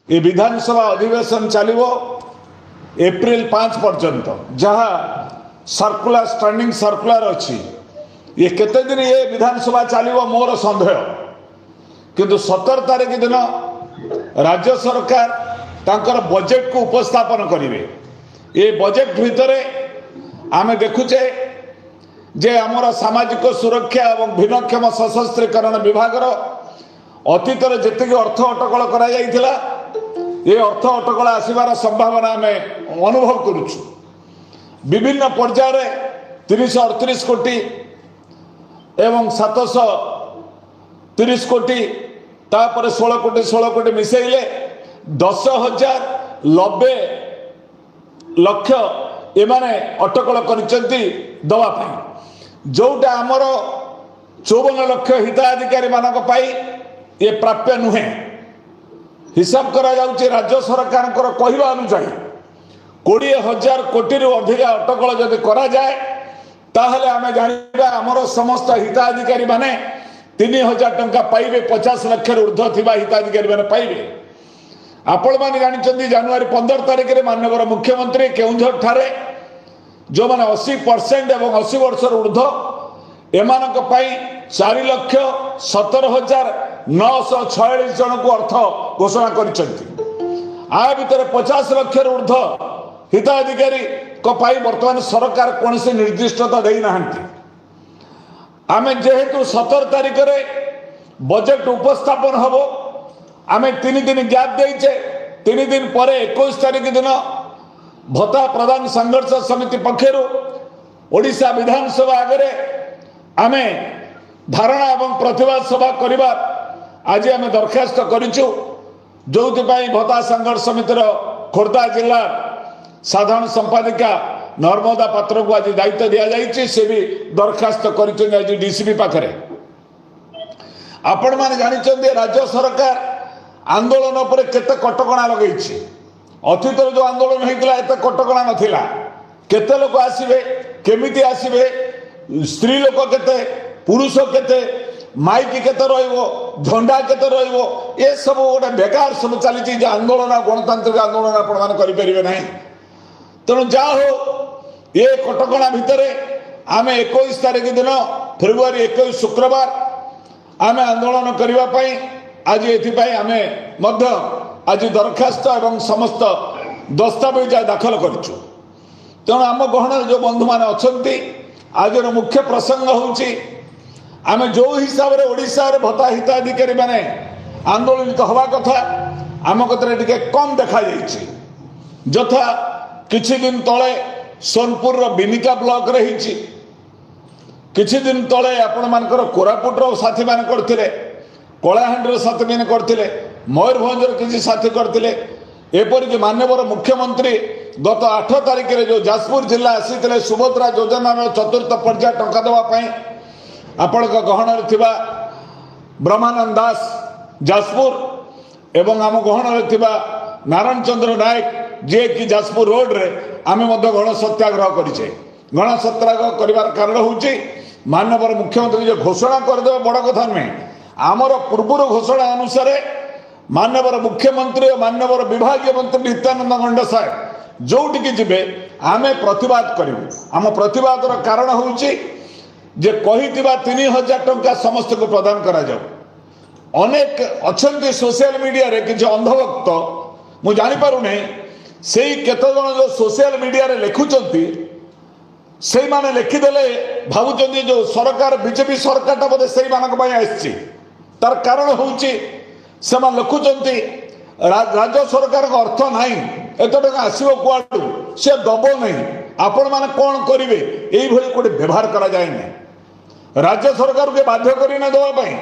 ये विधानसभा अधिवेशन चलो एप्रिल 5 पर्यंत जहाँ सर्कुलर स्टैंडिंग सर्कुलर अच्छी ये केते दिन ये विधानसभा चलो मोर सन्देह किंतु 17 तारीख दिन राज्य सरकार तांकर बजेट को उपस्थापन करेंगे। ये बजेट भितर आम देखुचे जे आमर सामाजिक सुरक्षा और भिन्नक्षम सशस्त्रीकरण विभाग अतीत जी अर्थ अटकल करा जाइथिला ये अर्थ अटकल आसबार संभावना आम अनुभव करुचु। विभिन्न पर्यायर 338 कोटी एवं 730 कोटी तापर 16 कोटी मिसेले 10,090 लक्ष एमाने अटकल करिसेंती दवा पाई जोटा आमर 54 लक्ष हिताधिकारी मानक पाई ये प्राप्य नुहे। हिसाब करा जाउची राज्य सरकार कहवा अनुसार 20,000 कोटी अधिक अटकल जदि करा जाए ताहले आमे जानिबा आमर समस्त हिताधिकारी माने 3,000 टंका पाइबे 50 लक्ष ऊर्ध्व थिबा हिताधिकारी माने पाइबे। आपण माने जानिचंदी जनवरी 15 तारिख रे माननीय मुख्यमंत्री केउंझर ठारे जो माने 80% एवं 80 वर्ष ऊर्ध्व एमानक पाई 4,17,946 जन को अर्थ घोषणा करिसेंती। आ भितर 50 लक्ष ऊर्ध्व हिताधिकारी को पाई वर्तमान सरकार कौन से निर्दिष्टता दे ना आमे जेहेतु 17 तारिख रे बजेट उपस्थापन हम आमे 3 दिन गैप देचे 3 दिन पर 21 तारिख दिन भत्ता प्रदान संघर्ष समिति पक्षर ओडिशा विधानसभा आगे आमे धारणा एवं प्रतिवाद सभा करवा आज आमे दरखास्त करिछु जो भत्ता संघर्ष समितिर खोर्धा जिला साधारण संपादिका नर्मदा पात्र को आज दायित्व दि जाइए से भी दरखास्त कर डीसीपी पाखरे। आपण माने जानिचंदे राज्य सरकार आंदोलन पर केते कटकणा लगई अतीत जो आंदोलन होता एत कटकणा नथिला केते लोक आसीबे केमिति आसीबे स्त्री लोक केते पुरुष केते माइक केते रहिबो झंडा केते रहिबो ये सब गोटे बेकार सब चली आंदोलन गणतांत्रिक आंदोलन आपण माने करि परिबे नाही। तेणु जा हो ये कटकणा भितर आम 21 तारिख दिन फेब्रुआरी 21 शुक्रवार आम आंदोलन करने आज ये आम आज दरखास्त एवं समस्त दस्तावेज दाखल करूँ। तेणु आम गहन जो बंधु मैंने अच्छा आज मुख्य प्रसंग होची आम जो हिसाब से ओडिशा रे भत्ता हिताधिकारी माने आंदोलित हवा कथा आम कतरे टिके कम देखा जाइछि। यथा किछि दिन तले सोनपुर बिनिका ब्लॉक रही किछि दिन तले आपण मानकर कोरापुट साथी मान करथिले कलाहांडी साथी मैंने करथिले मयूरभंजर किछि साथी करथिले एपरिक माननीय मुख्यमंत्री गत 8 तारिख रे जो जाजपुर जिला आसीथिले सुभद्रा योजना में 4th पर्याय टंका देवाई आपण गहन थिबा ब्रह्मानंद दास जाजपुर एवं आम गहन नारायण चंद्र नायक जे कि जाजपुर रोड रे आमे मध्य गण सत्याग्रह करिछे। गण सत्याग्रह करिवार कारण होची माननीय मुख्यमंत्री जो घोषणा करदे बड़ कथा नुहे आमर पूर्व घोषणा अनुसार माननीय मुख्यमंत्री और माननीय विभागीय मंत्री नित्यानंद गंड साहेब जोटिकी जिबे आमे प्रतिवाद करिबु। आम प्रतिवादर कारण होची जे कहिथिबा 3,000 टंका समस्त को प्रदान करा जाऊ। अनेक अछंती सोशल मीडिया रे किछि अंधभक्त मु जानि पारु नै से केते जन जो सोशल मीडिया रे लिखुचंती से माने लिखिदेले भावुचंती जो सरकार बीजेपी सरकार बोधे से मानक पई आछि तार कारण होची से मान लिखुचंती राज्य सरकार का अर्थ नाही एत टका आसीबो कुआडू से दबो नहीं आपण माने कोन करिवे एई भली कोटे व्यवहार करा जाय नै। राज्य सरकार के बाध्य करी ना दवा पई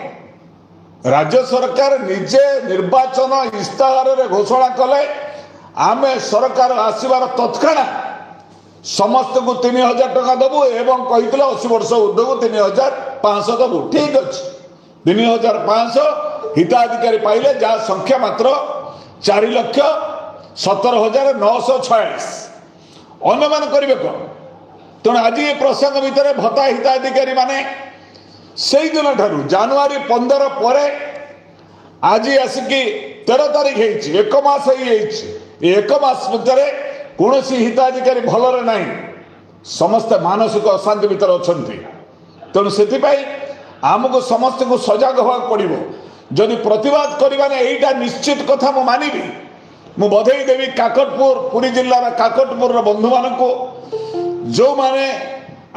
राज्य सरकार निजे निर्वाचन इस्ताहार रे घोषणा कले आमे सरकार आसबार तत्क्षणा समस्त को 3,000 टका दबु एवं कही 80 वर्ष ऊर्ध्व को 3,500 दबु ठीक अच्छे 3,500 हिताधिकारी पाइले जहाँ संख्या मात्र 4,17,946 अन्य मान करेंगे कौन। तेणु आज ये प्रसंग भितर भत्ता हिताधिकारी माने से दिन ठारू जनवरी 15 पर आज आसिकी 13 तारीख एक मास एक मास भितर कौन हिताधिकारी भलरे ना समस्ते मानसिक अशांति भितर अच्छा तेणु से आमको समस्त को सजग होगा पड़ो जदि प्रतिवाद करवा यहीटा निश्चित कथा मु मानिबी मु बधई देवी काकटपुर पुरी जिलार काकटपुर बंधु मान को जो माने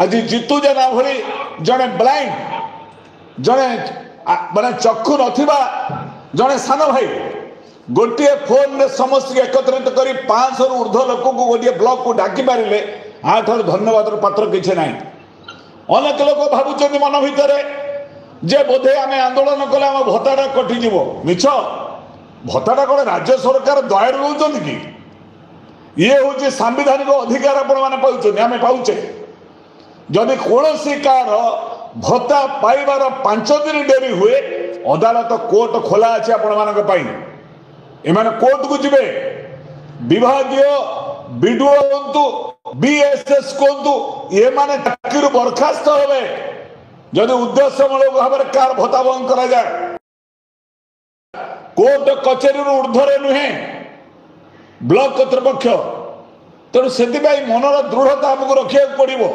आज जीतू जेना भली जड़े ब्लाइंड जड़े माने चक्षु नथिबा जड़े सान भाई गोटे फोन रे समस्त एकत्रित कर 500 रु ऊर्ध्व लोक को गोटे ब्लॉक को डाकी पारे आठार धन्यवाद पात्र किसी ना अनेक लोग भावुं मन भितर जे बोधे आम आंदोलन कले आम भत्ता कटिज मिछ भत्ता कौन राज्य सरकार दया रोच कि ये हूँ सांविधानिक अधिकार आपण पाचे जदि कौन कार भत्ता पाइबार 5 दिन डेरी हुए अदालत कोर्ट खोला अच्छे आपण एमाने कोर्ट को जिबे विभागीय बीडीओ कहतु बीएसएस कहतु ये माने चाकरी बर्खास्त हे जदि उद्देश्यमूलक भाव में कार भत्ता बंद करा जाए कोर्ट कचेरी ऊर्ध्वे नुहे ब्लॉक कर्तृपक्ष तेणु से मनर दृढ़ता आमको रखा पड़ो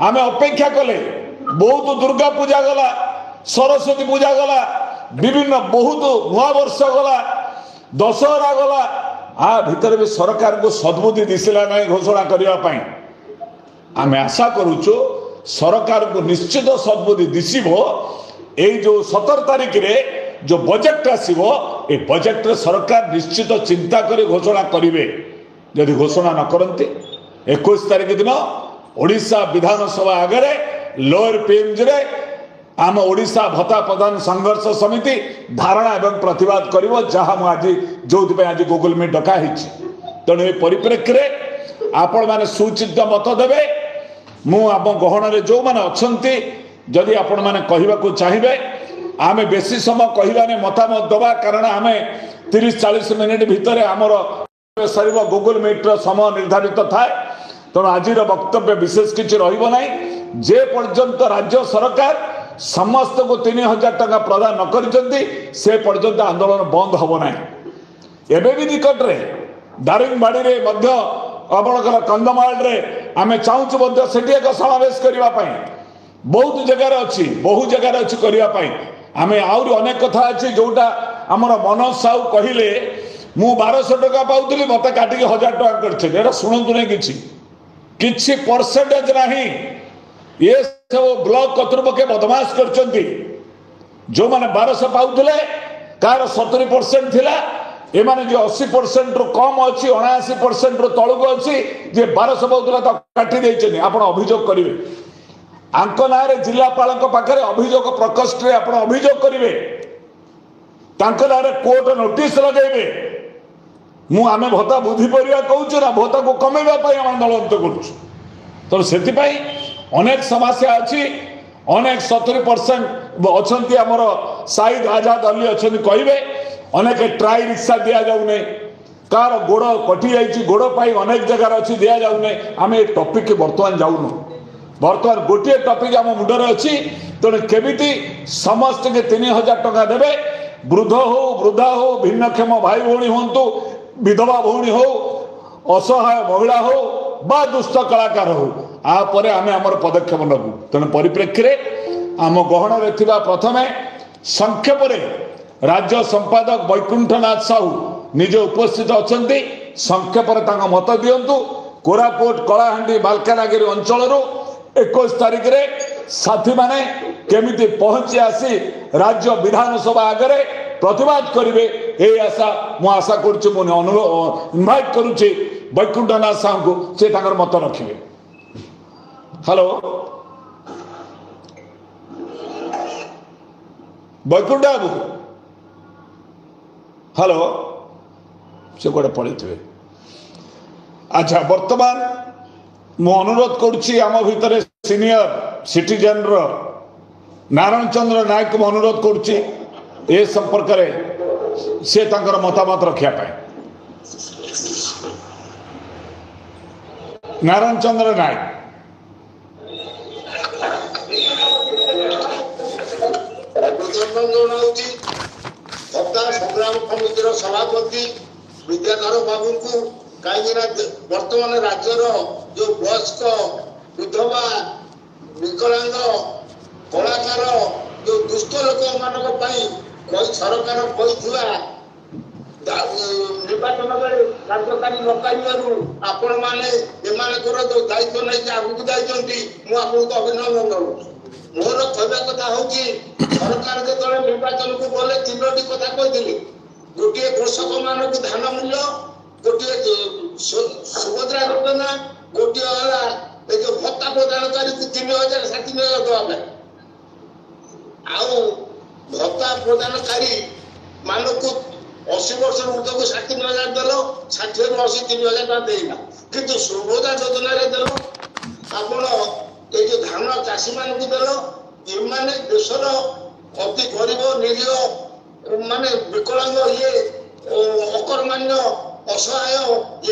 आम अपेक्षा कले बहुत दुर्गा पूजा गला सरस्वती पूजा गला विभिन्न बहुत नुआ वर्ष गला दशहरा गला आ भितर भी सरकार को सद्बुद्धि दिशला ना घोषणा करने आम आशा करुचु सरकार को निश्चित सद्बुद्धि दिशो यही जो 17 तारीख रे जो बजेट आसो ये बजेट रे सरकार निश्चित चिंता कर घोषणा करेंगे जदि घोषणा न करते 21 तारीख दिन ओडिशा विधानसभा आगे लोअर पीएमज रे आम ओडिशा भत्ता प्रदान संघर्ष समिति धारणा एवं प्रतिवाद करिवो जहाँ आज जो आज गूगल मीट डका तेणु ये परिप्रेक्षी में आपण मैंने सुचिंत मत देवे मु आम गहन जो मैंने अच्छा जदि आपण मैंने कहवाक चाहिए आम बेसी समय कहवाने मतामत दबा कारण आम 30-40 मिनिट भितर आमर सर गूगल मीट्र समय निर्धारित थाए तेणु आज वक्तव्य विशेष किसी रहा जे पर्यंत राज्य सरकार समस्त को 3000 टका प्रदान न करते से पर्यंत आंदोलन बंद हम ना एवं भी निकट में दारिंगबाड़ी में आपणकर कंधमाल आम चाहूँ से एक समावेश करने बहुत जगार अच्छी बहु जगार अच्छी करने आम आहरी अनेक कथा अच्छी जोटा आमर मनोज साहू कहले मु 1200 टका पाऊली मत काटिक 1000 टका कर शुणु नहीं किसी परसेंटेज नहीं ये सब ब्लॉक कर्तृपक्ष बदमाश कर जो मैंने 1200 पाऊले कार 70% थिला एमाने जो 80% रु कम अच्छी 79% रु तलुक अच्छी जे 1200 पाऊला तो काटी देछन आपण अभियोग करिवे आंको नारे जिलापाल पाखे अभियोग प्रकोष्ठ आप अभियोग करेंगे कोर्ट नोटिस लगे मु आम भत्ता बुद्धि पड़ा कहूँ ना भत्ता को कमेवाई आम आंदोलन करूँ से अनेक समस्या अच्छी अनेक 70% अच्छा आमर साइद आजाद अली अच्छा कहे अनेक ट्राई रिक्शा दि जाऊना कार गोड़ कटि जाइए गोड़ पाई अनेक जगार अच्छी दि जाऊना आम ये टॉपिक बर्तमान जाऊनु बर्तमान गोटे टॉपिक आम मुंडर अच्छी तेणु केमिति समस्त के 3000 टका देवे वृद्ध हो वृद्धा हो भिन्नक्षम भाई भौणी हूँ विधवा भौणी हो असहाय महिला हो बा दुष्ट कलाकार हो आपर आम आमर पदक्षेप नबू तेणु परिप्रेक्षी में आम गहन प्रथम संक्षेप राज्य संपादक वैकुंठनाथ साहू निजे उपस्थित अच्छा संक्षेप मत दिंतु कोरापुट कलाहांडी बालकानगिरी अंचल 21 तारीख रे साथी माने केमिति पहुंची आसी राज्य विधानसभा आगे प्रतिवाद करेंगे ये आशा मु आशा करुच्ची इनवाइट करुच्ची वैकुंठनाथ साहू को से मत रखिए। हेलो वैकुंठ बाबू हेलो से गोटे पड़े अच्छा वर्तमान मु अनुरोध करुच्ची आम भितर सीनियर सिटीजन नारायण चंद्र नायक को अनुरोध करुच्ची ए संपर्क में से मतामत रखापी नारायण चंद्र नायक भत्ता संग्राम समितिर सभापति विद्याधर बाबू को कहीं वर्तमान राज्यर जो वयस्क विधवा विकलांग कलाकार जो दुष्ट लोक मान सरकार निर्वाचन कार्यकारी न कर आपण मैंने जो दायित्व नहीं आगू जाइए मुझे अभिनंदन करूँ। मोर कहवा कथा हूँ सरकार जो निर्वाचन को गले तीनोटी कथा कही गोटे कृषक मान धान मूल्य गोटे सुभद्रा योजना गोटे है जो भत्ता प्रदानकारी 3000 3000 दवा भत्ता प्रदानकारी मान को 80 वर्ष ऊर्ध को 60,000 देल 60 रु 80 3,000 टका देना किंतु सुभद्रा योजना देल आपण ये जो धान चाषी मान को देल ये देशर अति गरीब निरीह माने विकलांग ये अकर्मान्य असहाय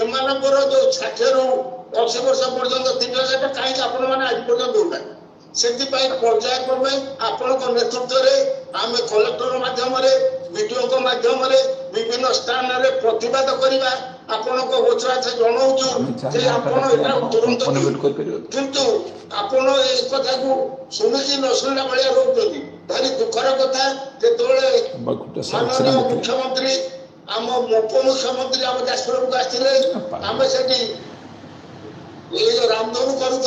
एमानकर जो 60 रु 80 वर्ष पर्यंत 3,000 टका कहीं आपण मैंने आज पर्यंत दौना से पर्यायक्रमे आपण नेतृत्व में आम कलेक्टर माध्यम विडीओ माध्यम विभिन्न स्थान में प्रतिवाद करवा आपण गोचरा जनाऊँ तुरंत किंतु आपण एक कथा को शुणुची न शुणा भाया रोकती भारी दुखर कथा जो माननीय मुख्यमंत्री आम उपमुख्यमंत्री आम जाजपुर को आसते आम से ये जो रामधनु करूँ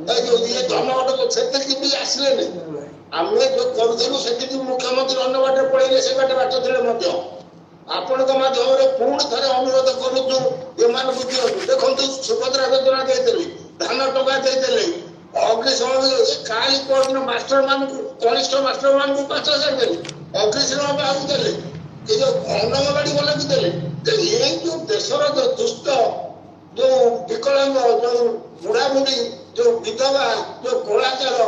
जो ये धर्मघट से आसले नहीं आम जो करूँ से मुख्यमंत्री अन्य बाटे पड़े से बाटे बात थे आपण माध्यम पुणी थे अनुरोध करूँ देखो सुभद्रा योजना देते धान टका देते अग्निशम काली पर मास्टर मान कनिष्ठ मास्टर मान 5,000 देले अग्निशम बाबू देले ये जो अंगनवाड़ी वाला भी देले ये जो देशर जो दुष्ट जो विकलांग जो बुढ़ा बुढ़ी जो विधवा जो कलाकार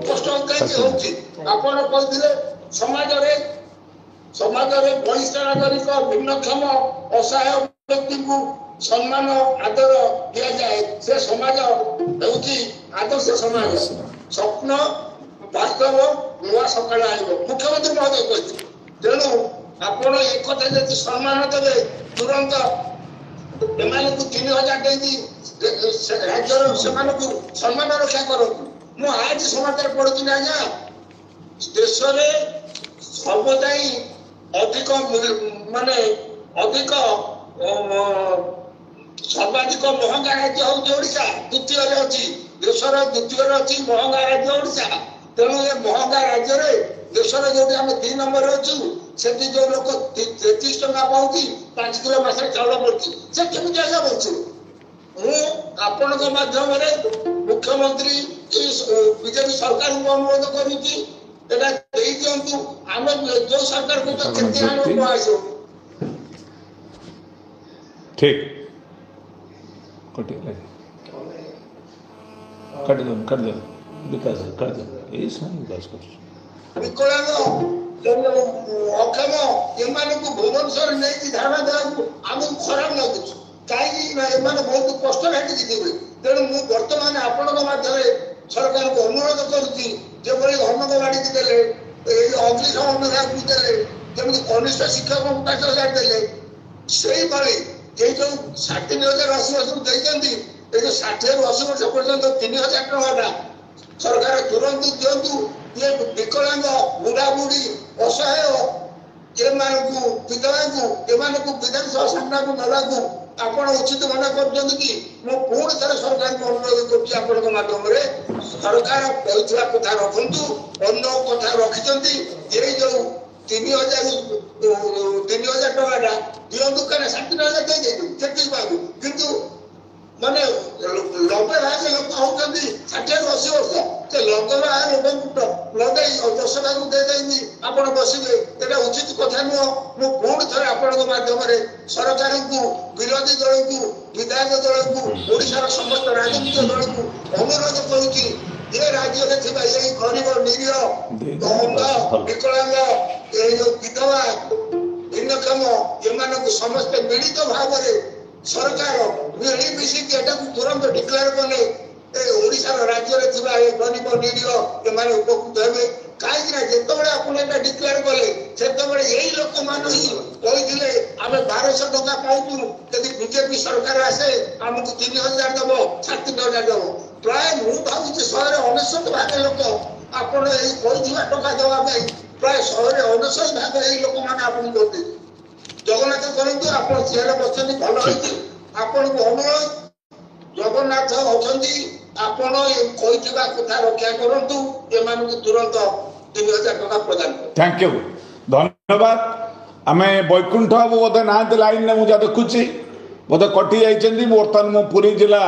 कष्ट कहीं आपण कहते समाज बहिष्ठ नागरिक भिन्नक्षम असहाय व्यक्ति को सम्मान आदर दि जाए से समाज आदर्श समाज स्वप्न वास्तव नुआ सकाल मुख्यमंत्री महोदय कहते तेणु आपण एक कथा सम्मान देवे तुरंत एम 3,000 राज्य सम्मान रक्षा करूँ मु आज समाचार पढ़ुी आज्ञा देश में सर्वदाई अधिक माने अधिक सर्वाधिक महंगा राज्य हूँ ओडिशा द्वितीय अच्छी देशर द्वितीय अच्छी महंगा राज्य ओडिशा तेणु ये महंगा राज्य देशर जो आम 2 नंबर अच्छु से जो लोक 33 टका पाँच 5 किलो मासे चाउल पड़ती से केमी आज्ञा बचु माध्यम मुख्यमंत्री बीजेपी सरकार को अनुरोध करुँगी आम जो सरकार को ठीक कर दो विकास कर दो विकास कर विकलांग अक्षम एम भुवनेश्वर नहीं धान देवाक आमको खराब लगुच कहीं बहुत कष्ट भेटी तेणु मुझे बर्तमान आपण मध्यम सरकार को अनुरोध करुँगी जबरी अंगनवाड़ी की देले अग्निशम विभाग को देले जमी कनिष्ठ शिक्षक को 5,000 देले से ये जो 60,000 80 वर्ष देते ये 60 रु 80 वर्ष पर्यंत 3,000 टका सरकार तुरंत दिंतु ये विकलांग बुढ़ा बुढ़ी असहाय विधवा को विधानसभा सामना को नवा को आपण उचित मना कर कि पुणी थे सरकार को अनुरोध कर माध्यम सरकार कहता कथा रखु अन्य कथा रखिंट ये जो 3,000 टका दिंतु क्या 60,000 छत्तीस बाबू कितु माने 90 भाग लोक होती 60 रु 80 वर्ष से 90 भाग लोक लगे 10 भाग दे आप बसवे यहाँ उचित कथा नुह मु पुणी थे आपण माध्यम सरकार को विरोधी दल को विधायक दल को ओडिशार समस्त राजनीतिक दल को अनुरोध करुँगी ये राज्य में यही गरीब निरीह अंध विकलांग विधवा भिन्नक्षम एम समस्त मिलित भाव सरकार मिलिमिशिकी तुरंत डिक्लेयर कले ओडिशार राज्य में गरीब निरीह एम उपकृत हे କାହିଁକିନା ଯେତେବେଳେ ଆପଣ ଏଇଟା ଡିକ୍ଲେୟାର କଲେ ସେତେବେଳେ ଏଇ ଲୋକମାନେ ହିଁ କହିଥିଲେ ଆମେ 1200 ଟଙ୍କା ପାଇବୁ, ଯଦି ବିଜେପି ସରକାର ଆସେ ଆମକୁ 3000 ଦବ, 3000 ଦବ। ପ୍ରାୟ ମୁଁ ଭାବୁଛି 199 ଭାଗ ଲୋକ ଆପଣ ଏଇ କହିଥିବା ଟଙ୍କା ଦେବା ପାଇଁ ପ୍ରାୟ 199 ଭାଗ ଏଇ ଲୋକମାନେ ଆପଣଙ୍କୁ ଭୋଟ ଦେଇଥିଲେ। ଜଗନ୍ନାଥ କରନ୍ତୁ, ଆପଣ ସିଆଡ଼େ ବସିଛନ୍ତି, ଭଲ ହେଇଛି। ଆପଣଙ୍କୁ ଅନୁରୋଧ, ଜଗନ୍ନାଥ ଅଛନ୍ତି, ଆପଣ କହିଥିବା କଥା ରକ୍ଷା କରନ୍ତୁ, ଏମାନଙ୍କୁ ତୁରନ୍ତ 3000 ଟଙ୍କା ପ୍ରଦାନ କରନ୍ତୁ। थैंक यू, धन्यवाद। आमे बैकुंठ बाबू बोधे ना लाइन ने मुझे देखुची बोधे कटि जाइछन्ती। बर्तमान मु पुरी जिला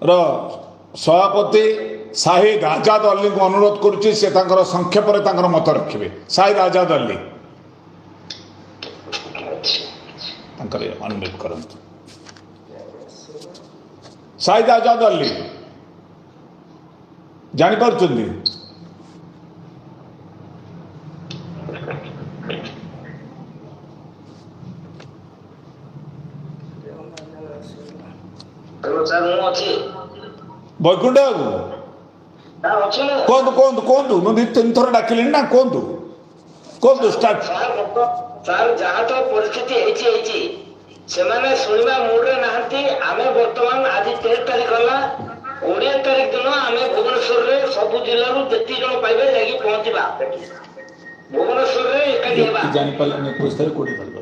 रो सभापति शाहिद आजाद अली को अनुरोध करुच्ची से तांकर संक्षेप रे तांकर मत रखिबे। शाहिद आजाद अली तांकर अनुरोध करंतु। शाहिद आजाद अली जानि पारुछन्ती? बैकुंठ बाबू कहतु कहतु कहतु मुझे 3 थर डाकिली ना कहतु कहतु स्टार्ट। सर जहाँ तो परिस्थिति होती सेमाने सुनिबा मूड रे नाहंती। आमे वर्तमान आज 13 तारीख हला, 20 तारीख दिन आमे भुवनेश्वर रे सब जिल्ला रु जेती जण पाइबे जागी पहुंचबा भुवनेश्वर रे एकाडी हेबा जानि पाले ने पुस्तक कोडी पड़बो।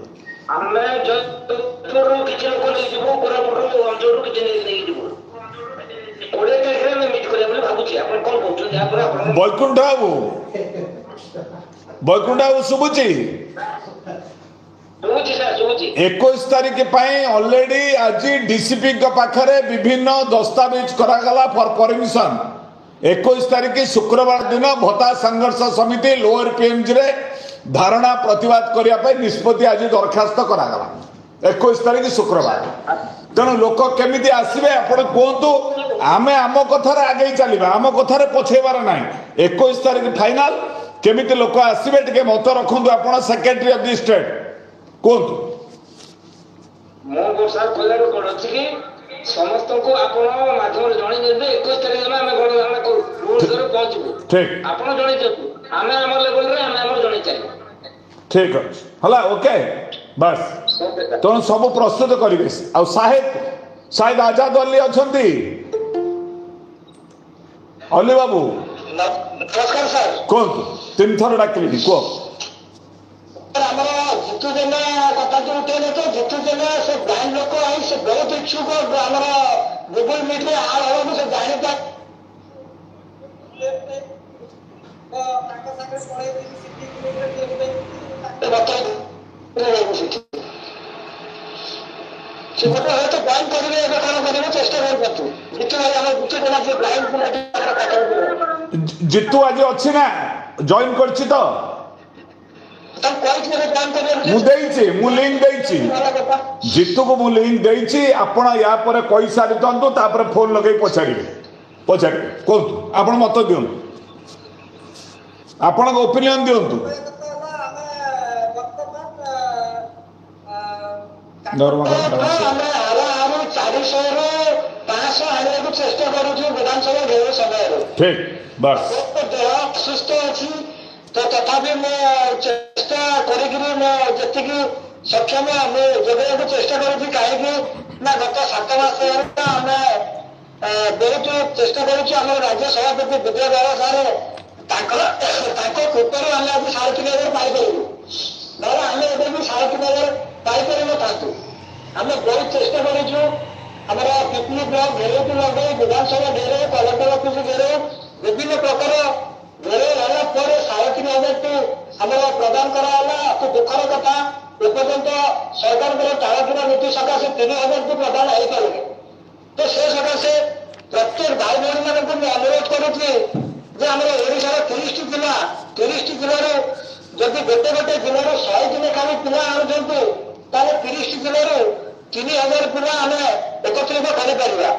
आमे जोधपुर किछ लोक नै जीवो, कोरापुर अंचल रु किछ नै जीवो। 20 तारीख रे मैं मीट करे बोले भाबुची आपण कोन कहउछ जा पर आपण बैकुंठ बाबू, बैकुंठ बाबू सुबुची 21 तारीख ऑलरेडी आज डीसीपी पाखरे विभिन्न दस्तावेज करागला फॉर परमिशन। 21 तारीख शुक्रवार दिन भत्ता संघर्ष समिति लोअर पीएमजी रे धारणा प्रतिवाद करने निष्पत्ति आज दरखास्त करागला 21 तारीख शुक्रवार। तेणु लोक केमिति आसबे आपण कहतु, आमे आम कथार आगे चलवा, आम कथार पछेबार ना। 21 तारीख फाइनाल केमिति लोक आसबे टिके मत रखंतु। आपण सेक्रेटरी ऑफ द स्टेट कहतु। मो गोसार कहलार कोड अछि कि समस्त को आपण माध्यम जणी देबे 21 तारिख में हम गणना करू, रूल करे पहुंचबो। ठीक, आपण जणी देबो, हम हमर लेवल रे हम हमर जणी चाहि। ठीक अछि हला, ओके बस। तो सब प्रस्तुत करिवे। आ शाहिद आजाद अली अछंती? अली बाबू नमस्कार सर। कहतु 3 थर डाकिली को ଆମର ଜିତୁ ଜେନା କଥା ଯୋଉ ଉଠେଇଲେ ତ ଜିତୁ ଜେନା ସେ ବ୍ରାଣ୍ଡ ଲୋକ ଆଇ ସେ ବହୁତ ଇଚ୍ଛୁକ ଆମର ଗୁଗଲ ମିଟ ରେ ଆଡ ହବାକୁ ସେ ଜାଣିତା ସେ ଗୋଟେ ହয়তো ବ୍ୟାଙ୍କ କରିବେ, ଏବେ କଣ କରିବେ ଚେଷ୍ଟା କରୁଛୁ। ଜିତୁ ଭାଇ ଆମର ଜିତୁ ଜେନା ଯେ ବ୍ରାଣ୍ଡ ଜିତୁ आज अच्छी ना जॉइन करछि तो मु लिंक देइछि जीतू को मु लिंक देइछि। आपण या पर कहि सारि दंतु तापर फोन लगे पछारिबे कोंतु आपण मत दियंतु, आपण को ओपिनियन दियंतु। दरमा ଆମେ 400 ରୁ 500 ଆଣିବାକୁ ଚେଷ୍ଟା କରୁଛୁ ବିଧାନସଭା ଘେରାଉ ସମୟରେ। ठीक बस ଦେହ ଅସୁସ୍ଥ ଅଛି ତ ତଥାପି ମୁଁ ଚେଷ୍ଟା କରିକିରି ମୁଁ ଯେତିକି ସକ୍ଷମ ମୁଁ ଯୋଗାଇବାକୁ ଚେଷ୍ଟା କରୁଛି। କାହିଁକି ନା ଗତ 7 ମାସ ହେଲା ଆମେ ବହୁତ ଚେଷ୍ଟା କରୁଛୁ। ଆମର ରାଜ୍ୟ ସଭାପତି ବିଜୟ ଦାସ ସାର୍ ତାଙ୍କ କୃପାରୁ ଆମେ ଆଜି 3,500 ପାଇପାରିବୁ, ନହେଲେ ଆମେ ଏବେ ବି 3,500 ପାଇପାରିନଥାନ୍ତୁ। ଆମେ ବହୁତ ଚେଷ୍ଟା କରିଛୁ। ଆମର ପିପିଲି ବ୍ଲକ ଘେରାଉକୁ ଲଗାଇ ବିଧାନସଭା ଘେରାଉ, କଲେକ୍ଟର ଅଫିସ ଘେରାଉ, ବିଭିନ୍ନ ପ୍ରକାର ଘେରାଉ ହେଲା ପରେ 3,500 ଆମର ପ୍ରଦାନ କରାଗଲା। ଅତି ଦୁଃଖର କଥା, ଏପର୍ଯ୍ୟନ୍ତ ସରକାରଙ୍କର ଚାଳକିନା ନୀତି ସକାଶେ 3,000 ପ୍ରଦାନ ହେଇପାରୁନି। ତ ସେ ସକାଶେ ପ୍ରତ୍ୟେକ ଭାଇ ଭଉଣୀ ମାନଙ୍କୁ ମୁଁ ଅନୁରୋଧ କରୁଛି ଯେ ଆମର ଓଡ଼ିଶାର 30ଟି ଜିଲ୍ଲା, 30ଟି ଜିଲ୍ଲାରୁ ଯଦି ଗୋଟେ ଗୋଟେ ଜିଲ୍ଲାରୁ 100 ଲେଖାଏଁ ପିଲା ଆଣୁଛନ୍ତି, ତାହେଲେ 30ଟି ଜିଲ୍ଲାରୁ 3,000 ପିଲା ଆମେ ଏକତ୍ରିତ କରିପାରିବା।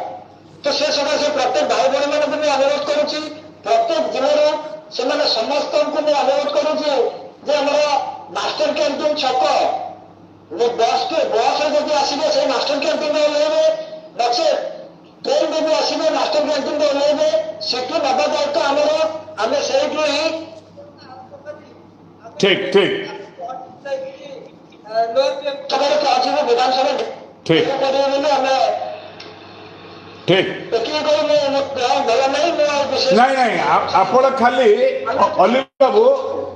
ତ ସେ ସକାଶେ ପ୍ରତ୍ୟେକ ଭାଇ ଭଉଣୀ ମାନଙ୍କୁ ମୁଁ ଅନୁରୋଧ କରୁଛି, ପ୍ରତ୍ୟେକ ଜିଲ୍ଲାରୁ ସେମାନେ ସମସ୍ତଙ୍କୁ ମୁଁ ଅନୁରୋଧ କରୁଛି ଯେ ଆମର ମାଷ୍ଟର କ୍ୟାଣ୍ଟିନ ଛକ ବସ୍ ଯଦି ଆସିବେ ସେଇ ମାଷ୍ଟର କ୍ୟାଣ୍ଟିନରେ ଓହ୍ଲାଇବେ, ନଚେତ ଟ୍ରେନ ଯଦି ଆସିବେ ମାଷ୍ଟର କ୍ୟାଣ୍ଟିନରେ ଓହ୍ଲାଇବେ। ସେଠୁ ନେବା ଦାୟିତ୍ୱ ଆମର, ଆମେ ସେଇଠୁ ହିଁ ठीक ठीक विधानसभा ठीक ठीक नहीं नहीं आपण खाली अली बाबू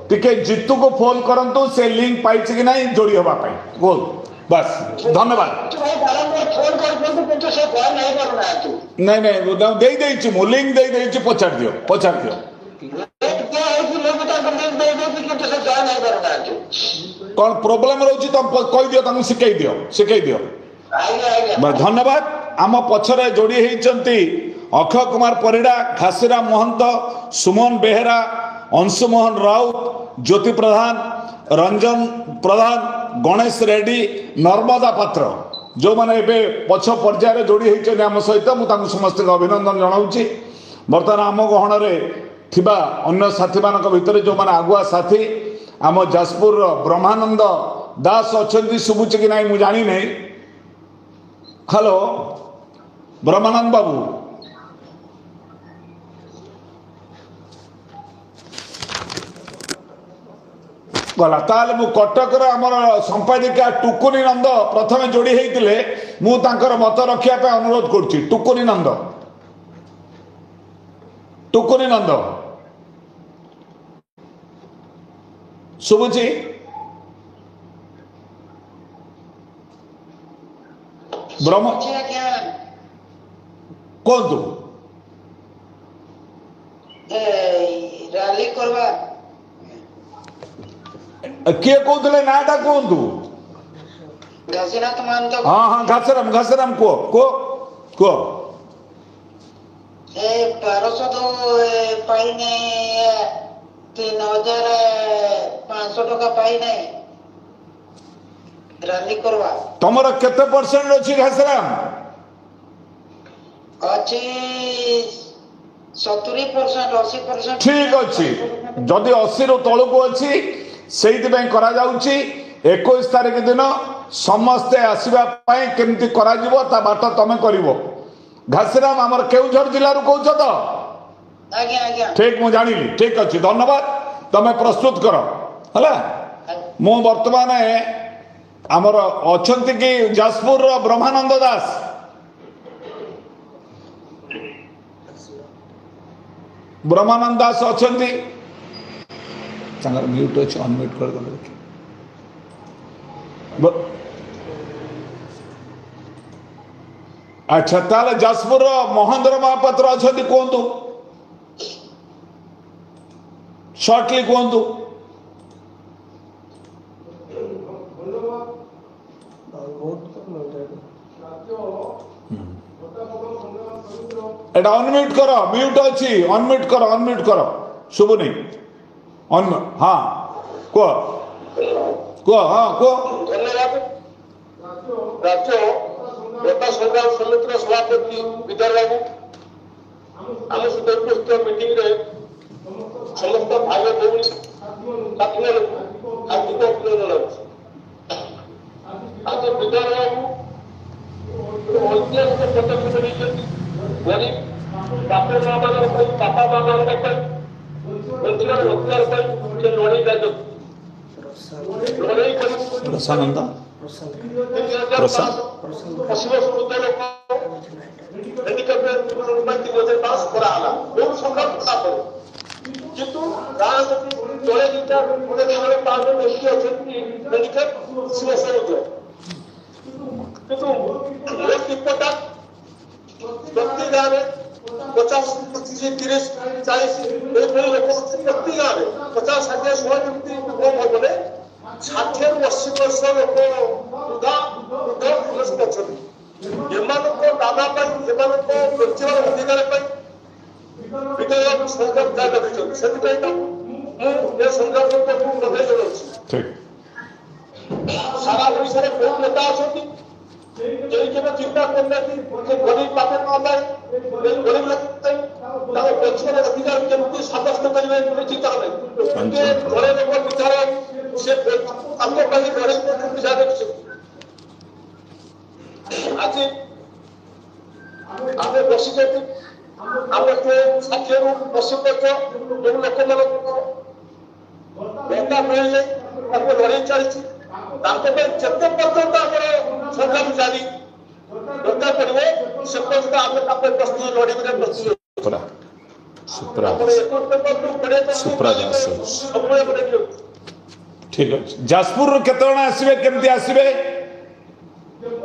टिके जीतू को फोन करंतु से लिंक पाई कि नहीं जोड़ी हवा पाई बोल बस धन्यवाद नहीं नहीं दे देछि मु लिंक दे देछि पछाड़ दियो कौन प्रॉब्लम रहउछि तुम कहि दियो तुम सिखै दियो बस धन्यवाद आम पछरे जोड़ी होती अक्षय कुमार परिड़ा घासीराम महंत सुमन बेहेरा अंशुमोहन राउत ज्योति प्रधान रंजन प्रधान गणेश रेड्डी नर्मदा पात्र जो मैंने पछ पर्यायर जोड़ी होती आम सहित मुझे समस्त अभिनंदन जनाऊँगी बर्तमान आम गहन थिबा अन्य साथी मान भितर जो मैंने आगुआ साथी आम जाजपुर ब्रह्मानंद दास अच्छा शुभुचे कि नहीं मुझे जानी नहीं हेलो ब्रह्मानंद बाबू गला ताले मु कटकर आमर संपादिका टुकुनी नंद प्रथम जोड़ी होते मुझे मत रखा अनुरोध करुच्ची टुकुनी नंद शुभुची ब्रह्म कहतु रैली करवा किए कहते नाटा कहतु घासीनाथ महंत हाँ हाँ घासीराम कह पारसद पाइने 3,500 टका पाइने रैली करवा तुमर केते परसेंट अछि घासीराम अच्छी 70% 80% ठीक अच्छी जदि 80 रु तलू को अच्छी से 21 तारीख दिन समस्ते आसवा केमती बाट तुम कर घासीराम आमर केउझर जिला कहछ तो ठीक मुझे जानी ठीक अच्छे धन्यवाद तुम्हें प्रस्तुत कर है मु बर्तमान आमर अच्छा कि जाजपुर ब्रह्मानंद दास अच्छा म्यूट अच्छे अनम्यूट कर अच्छा ताले जाजपुर महेंद्र महापात्र अच्छा कहतु शॉर्टली कहतु एटा अनम्यूट करो म्यूट अच्छी अनम्यूट करो शुभुनी हाँ कह हाँ कह राज्य नेता संग्राम समितिर सभापति विद्या बाबू आम सहित उपस्थित मीटिंग रे समस्त भाई भौणी साथी हार्दिक अभिनंदन आज विद्या बाबू ऐतिहासिक पदक्षेप नहीं गरीब बापा माँ मंदिर रोजगार लड़े लड़ाई प्रसानंद पश्चिम समुदाय पास कराला बहुत संघर्ष कला किंतु गाँव जड़े दुटा गोटे गाँव 5 व्यक्ति अच्छा मेडिकल शिव समुदाय किंतु टिपटा प्रति गाँव 50 25 30 40 लोक प्रति गाँव 50 60 100 व्यक्ति कम हे 60 ରୁ 80 वर्ष लोक वृद्धा अच्छा दाना रोजगार अधिकार संघर्ष जारी रखिंट से संघर्ष बधाई जनाऊँ सारा ओडिशा बहुत नेता अच्छा चिंता करना गरीब बापा माँ गरीब लोक पेंशन अधिकार केमती सब्यस्त करेंगे चिंता नहीं घरे लोक विचार से गरीब विचार आज आम बस आम 60 ରୁ 80 जो लोक ମौका ମିଳିଲେ ତାକୁ ଲଢ଼େଇ ଚାଲିଛି ତାଙ୍କ ପାଇଁ ଯେତେ ପର୍ଯ୍ୟନ୍ତ ଆମର ସଂଗ୍ରାମ ଜାରି ଦରକାର ପଡ଼ିବ ସେ ପର୍ଯ୍ୟନ୍ତ ଆମେ ତା ପାଇଁ ପ୍ରସ୍ତୁତ ଲଢ଼ିବାକୁ ପ୍ରସ୍ତୁତ ସବୁବେଳେ ଗୋଟେ ठीक अच्छे जाजपुर केते जण आसबे केमती आसबे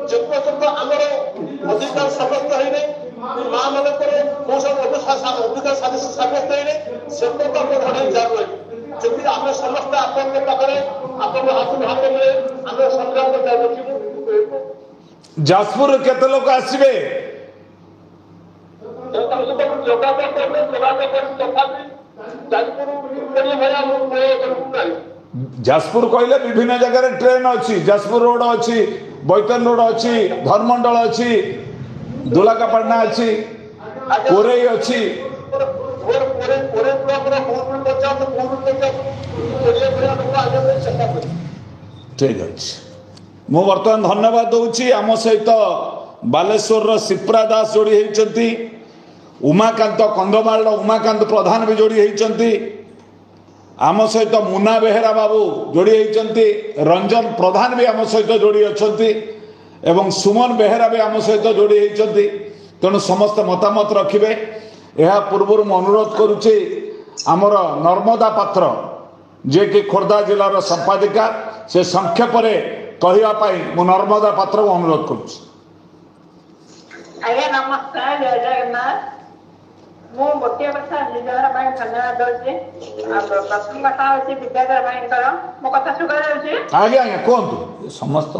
जे पର୍ଯ୍यন্ত ଆମର ଅଧିକାର ସାବ୍ୟସ୍ତ ହେଇନି ମା ମାନଙ୍କର ମୋ ସବୁ ଅଧିକାର ସାବ୍ୟସ୍ତ ହେଇନି ସେ ପର୍ଯ୍ୟନ୍ତ ଆମେ ଲଢ଼େଇ ଜାରି ରହିବୁ ଯଦି ଆମେ ସମସ୍ତେ ଆପଣଙ୍କ ପାଖରେ ଆପଣଙ୍କ ହାତକୁ ହାତ ମିଳେ ଆମେ ସଂଗ୍ରାମ ଜାରି ରଖିବୁ जाजपुर केते लोक आसबे ଯୋଗାଯୋଗ ତଥାପି ଯାଜପୁର ଭଳିଆ ନାହିଁ जाजपुर कहले विभिन्न जगह ट्रेन अच्छी जाजपुर रोड अच्छी बैतन रोड अच्छी धर्मंडल अच्छी दुलाकापाटना अच्छी कोरई अच्छी ठीक अच्छे मु बर्तमान धन्यवाद दूची आम सहित बालेश्वर सिप्रा दास जोड़ी होती उमाकांत कंधमाल उमाकांत प्रधान भी जोड़ी होती आम सहित मुना बेहेरा बाबू जोड़ी होती रंजन प्रधान भी आम सहित जोड़ी अच्छा एवं सुमन बेहेरा भी आम सहित जोड़ी होती तेणु समस्त मतामत रखिए यह पूर्व अनुरोध करुच्ची आमर नर्मदा पात्र जे कि खोर्धा जिलार संपादिका से संक्षेप कहवाई मु नर्मदा पात्र को अनुरोध करुच्ची आज्ञा नमस्कार जय जगन्नाथ मु गोटे कथा निजर धन्यवाद दूसरी प्रथम कथा हूँ विद्याधर भाई मो कथा शुभा जाऊँगी आज्ञा आज्ञा कहतु समस्त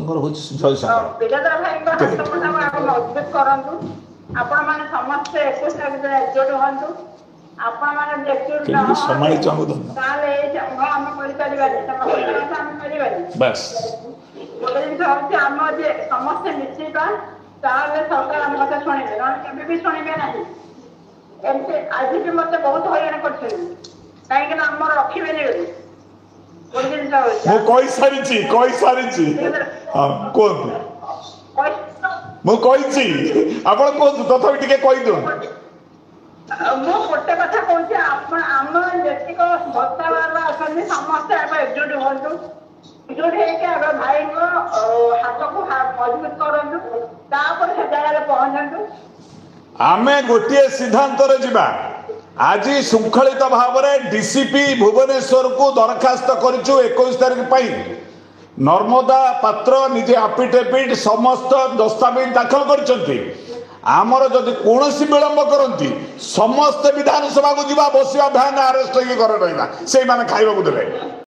विद्याधर भाई हाथ मुठा मजबूत करूँ आपण मैंने समस्ते 21 भितर एकजुट हूँ आपण मैंने एकजुट बस गोटे जिन हूँ आम जे समस्ते मिसेबा सरकार आम कथा शुणे केवे भी शुणे ना आज भी मत बहुत हईराण कर कहीं आम रखे गोटे जिन तथापि मु गोटे कथा कहूँ आम जी भत्ता बाबा अच्छा समस्ते एकजुट हूँ एकजुट होकर भाई हाथ को मजबूत करूँ से जगह पहुंचू आमे गोटे सिद्धांत आज श्रृंखलित भाव में डीसीपी भुवनेश्वर को दरखास्त करूँ 21 तारीख पर नर्मदा पात्र निजे आफिडेविट समस्त दस्तावेज दाखल करछंती आमर जदि कौन विलंब करती समस्त विधानसभा को जीवा बसिया भैन आरेस्ट कर से खाइबा देवे